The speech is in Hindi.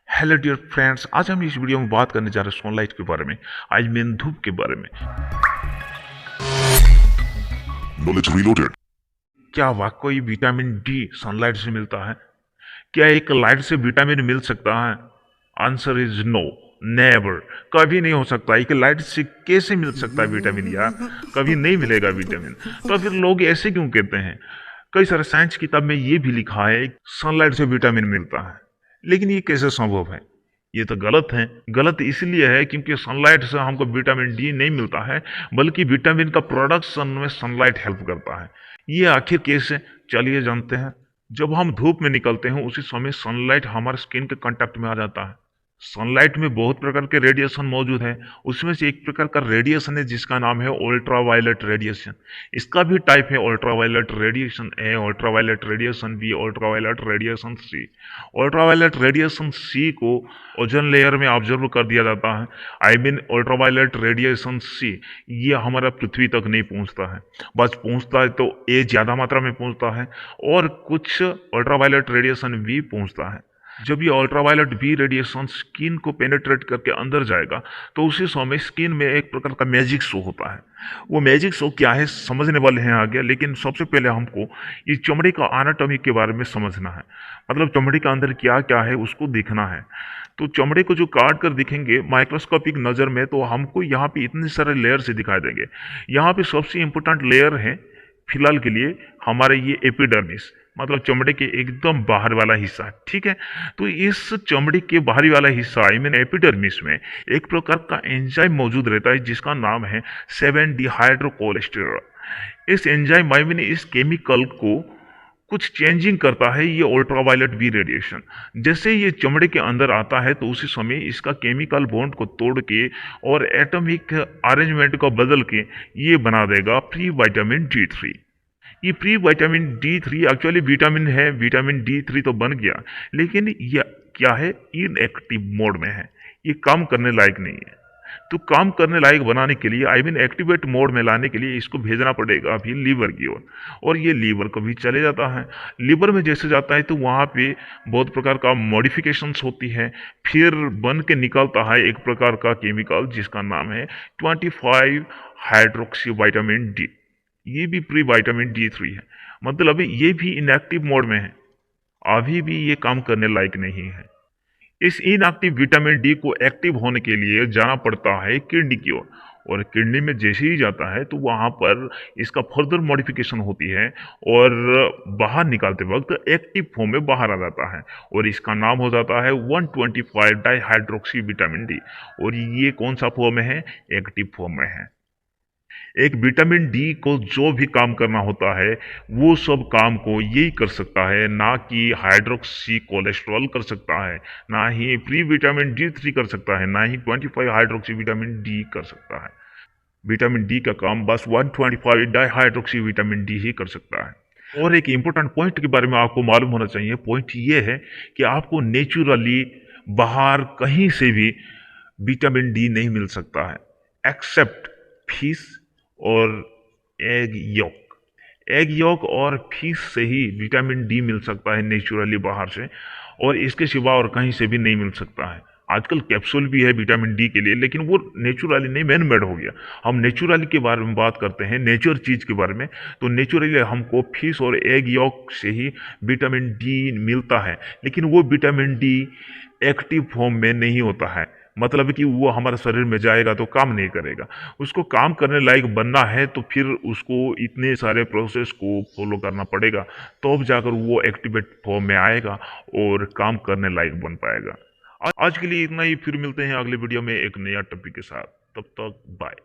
हेलो डियर फ्रेंड्स, आज हम इस वीडियो में बात करने जा रहे हैं सनलाइट के बारे में। आई मीन धूप के बारे में। Knowledge Reloaded। क्या वाकई विटामिन डी सनलाइट से मिलता है? क्या एक लाइट से विटामिन मिल सकता है? Answer is no, never. कभी नहीं हो सकता। एक लाइट से कैसे मिल सकता है विटामिन यार? कभी नहीं मिलेगा विटामिन। तो फिर लोग ऐसे क्यों कहते हैं? कई सारे साइंस किताब में ये भी लिखा है सनलाइट से विटामिन मिलता है, लेकिन ये कैसे संभव है? ये तो गलत है। गलत इसलिए है क्योंकि सनलाइट से हमको विटामिन डी नहीं मिलता है, बल्कि विटामिन का प्रोडक्शन में सनलाइट हेल्प करता है। ये आखिर कैसे, चलिए जानते हैं। जब हम धूप में निकलते हैं उसी समय सनलाइट हमारे स्किन के कांटेक्ट में आ जाता है। सनलाइट में बहुत प्रकार के रेडिएशन मौजूद है। उसमें से एक प्रकार का रेडिएशन है जिसका नाम है अल्ट्रावायलेट रेडिएशन। इसका भी टाइप है ultraviolet radiation A, ultraviolet radiation B, ultraviolet radiation C. Ultraviolet radiation C को ओजोन लेयर में ऑब्जर्व कर दिया जाता है। I mean ultraviolet radiation C ये हमारा पृथ्वी तक नहीं पहुंचता है। बस पहुंचता है तो ए ज़्यादा मात्रा में पहुंचता है, और कुछ अल्ट्रावायलेट रेडिएशन बी पहुंचता है। जब ये अल्ट्रावायलेट बी रेडिएशन स्किन को पेनेट्रेट करके अंदर जाएगा तो उसी समय स्किन में एक प्रकार का मैजिक शो होता है। वो मैजिक शो क्या है समझने वाले हैं आगे, लेकिन सबसे पहले हमको ये चमड़े का एनाटॉमी के बारे में समझना है। मतलब चमड़े के अंदर क्या क्या है उसको देखना है। तो चमड़े को जो काट कर दिखेंगे माइक्रोस्कोपिक नज़र में, तो हमको यहाँ पे इतने सारे लेयर से दिखाई देंगे। यहाँ पे सबसे इम्पोर्टेंट लेयर है फिलहाल के लिए हमारे ये एपिडर्मिस, मतलब चमड़े के एकदम बाहर वाला हिस्सा। ठीक है, तो इस चमड़े के बाहरी वाला हिस्सा आई मीन एपिडर्मिस में एक प्रकार का एंजाइम मौजूद रहता है जिसका नाम है 7 डिहाइड्रोकोलेस्टेरॉल। इस एंजाइम आई मीन इस केमिकल को कुछ चेंजिंग करता है ये अल्ट्रावायलेट बी रेडिएशन। जैसे ये चमड़े के अंदर आता है तो उसी समय इसका केमिकल बॉन्ड को तोड़ के और एटॉमिक अरेंजमेंट को बदल के ये बना देगा प्री विटामिन D3। ये pre vitamin D3 actually vitamin है। विटामिन D3 तो बन गया, लेकिन ये क्या है, इनएक्टिव मोड में है। ये काम करने लायक नहीं है। तो काम करने लायक बनाने के लिए आई मीन एक्टिवेट मोड में लाने के लिए इसको भेजना पड़ेगा अभी लीवर की ओर, और ये लीवर को भी चले जाता है। लीवर में जैसे जाता है तो वहाँ पे बहुत प्रकार का मॉडिफिकेशंस होती है। फिर बन के निकलता है एक प्रकार का केमिकल जिसका नाम है 25 हाइड्रोक्सी विटामिन डी। ये भी प्री विटामिन D3 है। मतलब ये भी इनएक्टिव मोड में है, अभी भी ये काम करने लायक नहीं है। इस इनएक्टिव विटामिन डी को एक्टिव होने के लिए जाना पड़ता है किडनी की ओर, और किडनी में जैसे ही जाता है तो वहाँ पर इसका फर्दर मॉडिफिकेशन होती है और बाहर निकालते वक्त एक्टिव फॉर्म में बाहर आ जाता है, और इसका नाम हो जाता है 125 डाईहाइड्रोक्सी विटामिन डी। और ये कौन सा फॉर्म में है, एक्टिव फॉर्म में है। एक विटामिन डी को जो भी काम करना होता है वो सब काम को यही कर सकता है, ना कि हाइड्रोक्सी कोलेस्ट्रॉल कर सकता है, ना ही प्री विटामिन D3 कर सकता है, ना ही 25 हाइड्रोक्सी विटामिन डी कर सकता है। विटामिन डी का काम बस 125 डाईहाइड्रोक्सी विटामिन डी ही कर सकता है। और एक इम्पोर्टेंट पॉइंट के बारे में आपको मालूम होना चाहिए। पॉइंट ये है कि आपको नेचुरली बाहर कहीं से भी विटामिन डी नहीं मिल सकता है एक्सेप्ट फिश और एग योक। एग योक और फिश से ही विटामिन डी मिल सकता है नेचुरली बाहर से, और इसके सिवा और कहीं से भी नहीं मिल सकता है। आजकल कैप्सूल भी है विटामिन डी के लिए, लेकिन वो नेचुरली नहीं, मैन मेड हो गया। हम नेचुरली के बारे में बात करते हैं, नेचर चीज़ के बारे में। तो नेचुरली हमको फिश और एग योक से ही विटामिन डी मिलता है, लेकिन वो विटामिन डी एक्टिव फॉर्म में नहीं होता है। मतलब कि वो हमारे शरीर में जाएगा तो काम नहीं करेगा। उसको काम करने लायक बनना है तो फिर उसको इतने सारे प्रोसेस को फॉलो करना पड़ेगा, तब जाकर वो एक्टिवेट फॉर्म में आएगा और काम करने लायक बन पाएगा। आज के लिए इतना ही, फिर मिलते हैं अगले वीडियो में एक नया टॉपिक के साथ। तब तक बाय।